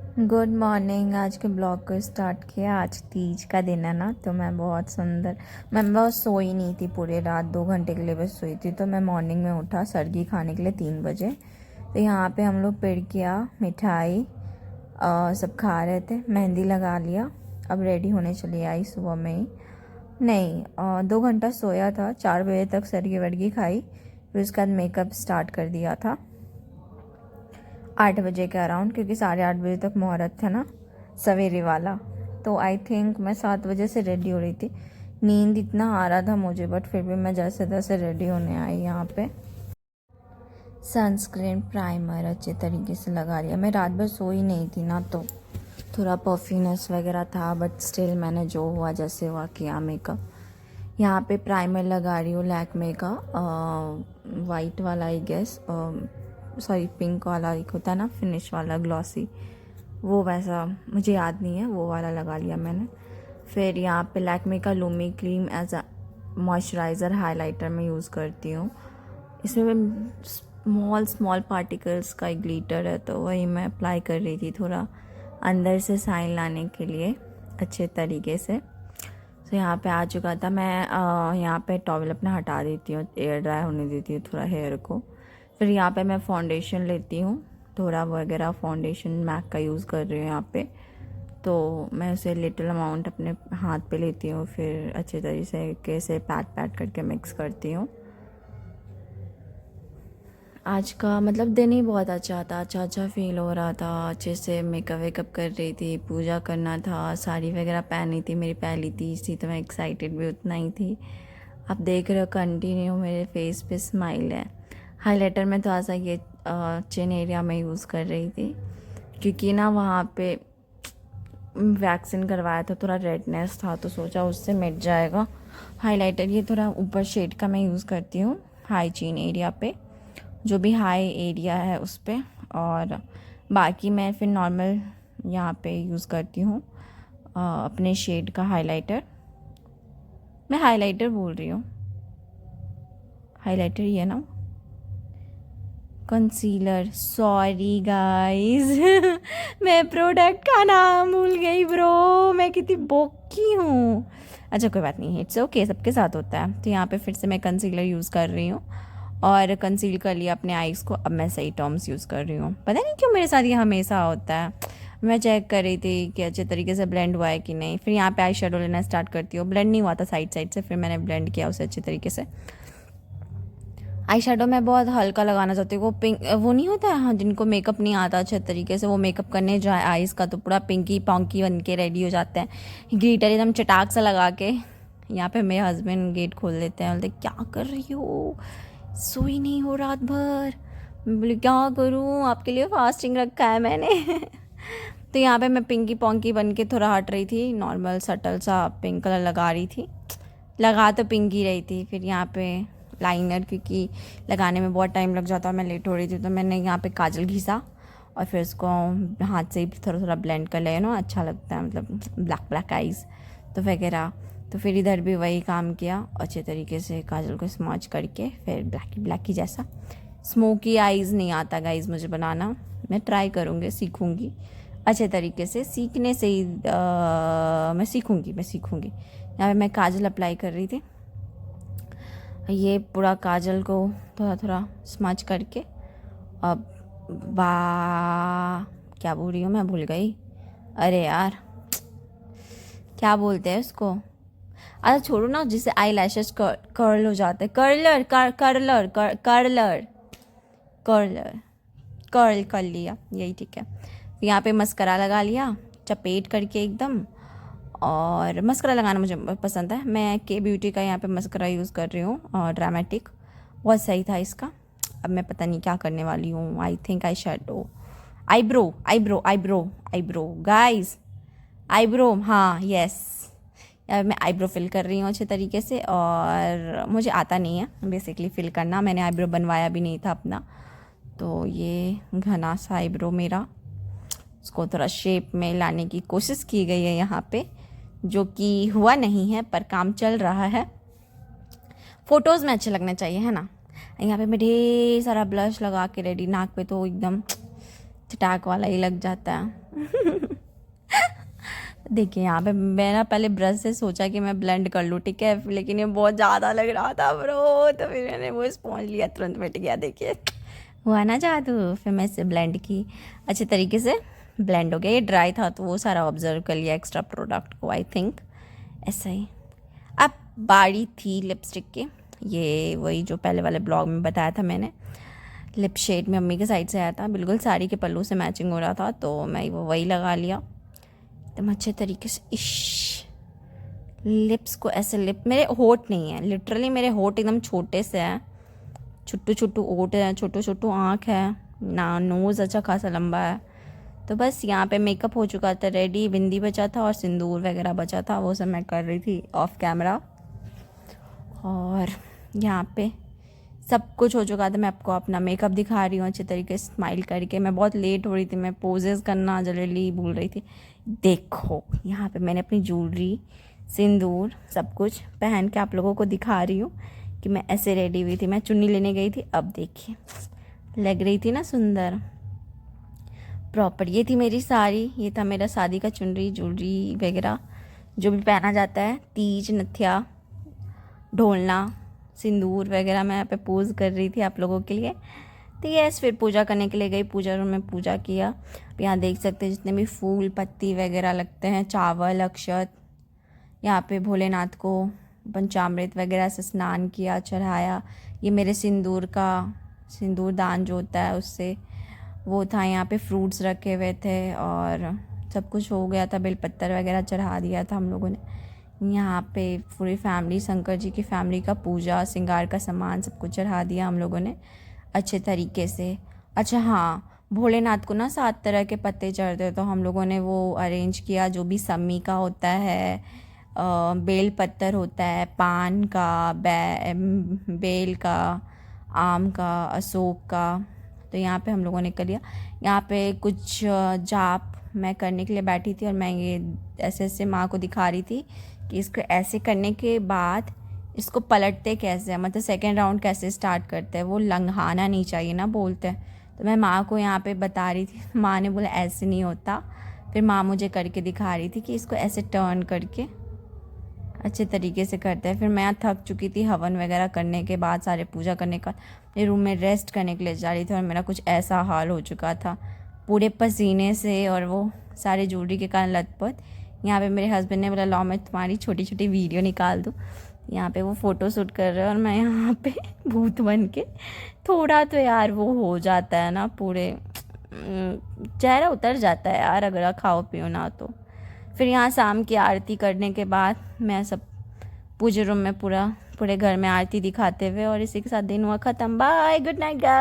Good morning. आज के blog को स्टार्ट किया। आज तीज का दिन है ना, तो मैं बहुत सोई नहीं थी पूरी रात, 2 घंटे के लिए बस सोई थी। तो मैं मॉर्निंग में उठा सरगी खाने के लिए 3 बजे। तो यहाँ पे हम लोग पिड़किया मिठाई सब खा रहे थे, मेहंदी लगा लिया। अब रेडी होने चली आई सुबह में ही। नहीं 2 घंटा सोया था, 4 बजे तक सरगी वर्गी खाई, फिर उसके बाद मेकअप स्टार्ट कर दिया था 8 बजे के अराउंड, क्योंकि 8:30 बजे तक मुहूर्त था ना सवेरे वाला। तो आई थिंक मैं 7 बजे से रेडी हो रही थी। नींद इतना आ रहा था मुझे, बट फिर भी मैं जैसे तैसे रेडी होने आई। यहाँ पे सनस्क्रीन प्राइमर अच्छे तरीके से लगा लिया। मैं रात भर सोई नहीं थी ना, तो थोड़ा पफीनेस वगैरह था, बट स्टिल मैंने जो हुआ जैसे हुआ किया मेकअप। यहाँ पे प्राइमर लगा रही हूँ लैक्मे का, वाइट वाला आई गेस, सॉरी पिंक वाला एक होता है ना फिनिश वाला ग्लॉसी, वो वैसा मुझे याद नहीं है, वो वाला लगा लिया मैंने। फिर यहाँ पे लैक्मे का Lumi cream as a moisturiser highlighter में यूज़ करती हूँ। इसमें स्मॉल स्मॉल पार्टिकल्स का एक ग्लिटर है, तो वही मैं अप्लाई कर रही थी थोड़ा अंदर से साइन लाने के लिए अच्छे तरीके से। तो यहाँ पे आ चुका था मैं। यहाँ पे टॉवल अपना हटा देती हूँ, एयर ड्राई होने देती हूँ थोड़ा हेयर को। फिर यहाँ पे मैं फाउंडेशन लेती हूँ, थोड़ा वगैरह फाउंडेशन मैक का यूज़ कर रही हूँ यहाँ पे। तो मैं उसे लिटिल अमाउंट अपने हाथ पे लेती हूँ, फिर अच्छे तरीके से पैट पैट करके मिक्स करती हूँ। आज का मतलब दिन ही बहुत अच्छा था, अच्छा फील हो रहा था। अच्छे से मेकअप वेकअप कर रही थी, पूजा करना था, साड़ी वगैरह पहनी थी, मेरी पहली तीज थी, तो मैं एक्साइटेड भी उतना ही थी। आप देख रहे हो कंटिन्यू मेरे फेस पे स्माइल है। हाइलाइटर में थोड़ा सा ये चिन एरिया में यूज़ कर रही थी, क्योंकि ना वहाँ पे वैक्सीन करवाया था, थोड़ा रेडनेस था, तो सोचा उससे मिट जाएगा। हाइलाइटर ये थोड़ा ऊपर शेड का मैं यूज़ करती हूँ हाई चीन एरिया पे, जो भी हाई एरिया है उस पर। और बाकी मैं फिर नॉर्मल यहाँ पे यूज़ करती हूँ अपने शेड का हाइलाइटर। मैं हाइलाइटर बोल रही हूँ, हाइलाइटर ही है ना, कंसीलर, सॉरी गाइस मैं प्रोडक्ट का नाम भूल गई ब्रो, मैं कितनी बोकी हूँ। अच्छा कोई बात नहीं, इट्स ओके, सबके साथ होता है। तो यहाँ पे फिर से मैं कंसीलर यूज़ कर रही हूँ और कंसील कर लिया अपने आईज़ को। अब मैं सही टर्म्स यूज़ कर रही हूँ, पता नहीं क्यों मेरे साथ ये हमेशा होता है। मैं चेक कर रही थी कि अच्छे तरीके से ब्लेंड हुआ है कि नहीं। फिर यहाँ पे आई शेडो लेना स्टार्ट करती हूँ। ब्लेंड नहीं हुआ था साइड साइड से, फिर मैंने ब्लेंड किया उसे अच्छे तरीके से। आई शेडो मैं बहुत हल्का लगाना चाहती हूँ। वो पिंक वो नहीं होता है, हाँ, जिनको मेकअप नहीं आता अच्छे तरीके से, वो मेकअप करने जाए आईज़ का तो पूरा पिंकी पॉन्की बन के रेडी हो जाते हैं, ग्लिटर एकदम चटाक सा लगा के। यहाँ पे मेरे हस्बैंड गेट खोल देते हैं, बोलते क्या कर रही हो, सोई नहीं हो रात भर। मैं बोली क्या करूँ, आपके लिए फास्टिंग रखा है मैंने तो यहाँ पे मैं पिंकी पॉन्की बन के थोड़ा हट रही थी, नॉर्मल सटल सा पिंक कलर लगा रही थी, लगा तो पिंक ही रही थी। फिर यहाँ पे लाइनर, क्योंकि लगाने में बहुत टाइम लग जाता और मैं लेट हो रही थी, तो मैंने यहाँ पे काजल घिसा और फिर उसको हाथ से ही थोड़ा थोड़ा ब्लेंड कर लिया ना, अच्छा लगता है, मतलब ब्लैक ब्लैक आइज़ तो वगैरह। तो फिर इधर भी वही काम किया, अच्छे तरीके से काजल को स्मॉच करके, फिर ब्लैक ही जैसा। स्मोकी आइज़ नहीं आता गाइज़ मुझे बनाना, मैं ट्राई करूँगी, सीखूँगी अच्छे तरीके से। सीखने से ही मैं सीखूँगी। यहाँ पे मैं काजल अप्लाई कर रही थी, ये पूरा काजल को थोड़ा थोड़ा स्मच करके। अब क्या बोल रही हूँ मैं, भूल गई। अरे यार क्या बोलते हैं उसको, अच्छा छोड़ो ना, जिससे आई लैशेस कर्ल हो जाते हैं, कर्लर कर्ल कर लिया, यही ठीक है। यहाँ पे मस्करा लगा लिया चपेट करके एकदम। और मस्करा लगाना मुझे पसंद है, मैं के ब्यूटी का यहाँ पे मस्करा यूज़ कर रही हूँ, और ड्रामेटिक बहुत सही था इसका। अब मैं पता नहीं क्या करने वाली हूँ, I think eye shadow eyebrow guys, eyebrow, हाँ यस। यार मैं आईब्रो फिल कर रही हूँ अच्छे तरीके से, और मुझे आता नहीं है बेसिकली फिल करना, मैंने आईब्रो बनवाया भी नहीं था अपना। तो ये घना सा आईब्रो मेरा, उसको थोड़ा शेप में लाने की कोशिश की गई है यहाँ पे, जो कि हुआ नहीं है पर काम चल रहा है। फ़ोटोज़ में अच्छे लगने चाहिए है ना। यहाँ पे मैं ढेर सारा ब्लश लगा के रेडी, नाक पे तो एकदम चटाक वाला ही लग जाता है। देखिए यहाँ पे मैं ना पहले ब्रश से सोचा कि मैं ब्लेंड कर लूँ, ठीक है, लेकिन ये बहुत ज़्यादा लग रहा था ब्रो, तो फिर मैंने वो स्पॉन्ज लिया, तुरंत मिट गया। देखिए हुआ ना जादू। फिर मैं इसे ब्लेंड की, अच्छे तरीके से ब्लेंड हो गया। ये ड्राई था तो वो सारा ऑब्जर्व कर लिया एक्स्ट्रा प्रोडक्ट को, आई थिंक ऐसा ही। अब बारी थी लिपस्टिक की। ये वही जो पहले वाले ब्लॉग में बताया था मैंने, लिप शेड में मम्मी के साइड से आया था, बिल्कुल साड़ी के पल्लू से मैचिंग हो रहा था, तो मैं वो वही लगा लिया एकदम अच्छे तरीके से। इश लिप्स को ऐसे, लिप मेरे होठ नहीं है, लिटरली मेरे होठ एकदम छोटे से हैं, छोटू छोटू ओठ है, छोटू छोटू आँख है ना, नोज़ अच्छा खासा लंबा है। तो बस यहाँ पे मेकअप हो चुका था रेडी, बिंदी बचा था और सिंदूर वगैरह बचा था, वो सब मैं कर रही थी ऑफ कैमरा। और यहाँ पे सब कुछ हो चुका था, मैं आपको अपना मेकअप दिखा रही हूँ अच्छे तरीके से स्माइल करके। मैं बहुत लेट हो रही थी, मैं पोजेस करना जल्दी भूल रही थी। देखो यहाँ पे मैंने अपनी ज्वेलरी, सिंदूर सब कुछ पहन के आप लोगों को दिखा रही हूँ कि मैं ऐसे रेडी हुई थी। मैं चुन्नी लेने गई थी, अब देखिए लग रही थी ना सुंदर प्रॉपर। ये थी मेरी साड़ी, ये था मेरा शादी का चुनरी, ज्वेलरी वगैरह जो भी पहना जाता है, तीज, नथिया, ढोलना, सिंदूर वगैरह। मैं यहाँ पे पोज कर रही थी आप लोगों के लिए। तो यस, फिर पूजा करने के लिए गई, पूजा रूम में पूजा किया। यहाँ देख सकते हैं जितने भी फूल पत्ती वगैरह लगते हैं, चावल, अक्षत, यहाँ पे भोलेनाथ को पंचामृत वगैरह से स्नान किया, चढ़ाया। ये मेरे सिंदूर का सिंदूर दान जो होता है उससे वो था। यहाँ पे फ्रूट्स रखे हुए थे और सब कुछ हो गया था, बेलपत्तर वगैरह चढ़ा दिया था हम लोगों ने। यहाँ पे पूरी फैमिली, शंकर जी की फैमिली का पूजा, श्रृंगार का सामान सब कुछ चढ़ा दिया हम लोगों ने अच्छे तरीके से। अच्छा हाँ, भोलेनाथ को ना 7 तरह के पत्ते चढ़ते, तो हम लोगों ने वो अरेंज किया, जो भी सम्मी का होता है, बेल पत्तर होता है, पान का, बेल का, आम का, अशोक का। तो यहाँ पे हम लोगों ने कर लिया। यहाँ पे कुछ जाप मैं करने के लिए बैठी थी और मैं ये ऐसे ऐसे माँ को दिखा रही थी कि इसको ऐसे करने के बाद इसको पलटते कैसे हैं, मतलब सेकेंड राउंड कैसे स्टार्ट करते हैं, वो लंघाना नहीं चाहिए ना बोलते हैं। तो मैं माँ को यहाँ पे बता रही थी, माँ ने बोला ऐसे नहीं होता। फिर माँ मुझे करके दिखा रही थी कि इसको ऐसे टर्न करके अच्छे तरीके से करते हैं। फिर मैं यहाँ थक चुकी थी हवन वगैरह करने के बाद, सारे पूजा करने का, मेरे रूम में रेस्ट करने के लिए जा रही थी और मेरा कुछ ऐसा हाल हो चुका था पूरे पसीने से और वो सारे ज्वेलरी के कारण लथपथ। यहाँ पे मेरे हस्बैंड ने बोला लाओ मैं तुम्हारी छोटी छोटी वीडियो निकाल दूँ। यहाँ पे वो फ़ोटो शूट कर रहे हैं और मैं यहाँ पे भूत बन के, थोड़ा तो यार वो हो जाता है ना, पूरे चेहरा उतर जाता है यार अगर खाओ पियो ना तो। फिर यहाँ शाम की आरती करने के बाद मैं सब पूजा रूम में पूरे घर में आरती दिखाते हुए, और इसी के साथ दिन हुआ ख़त्म। Bye, good night guys.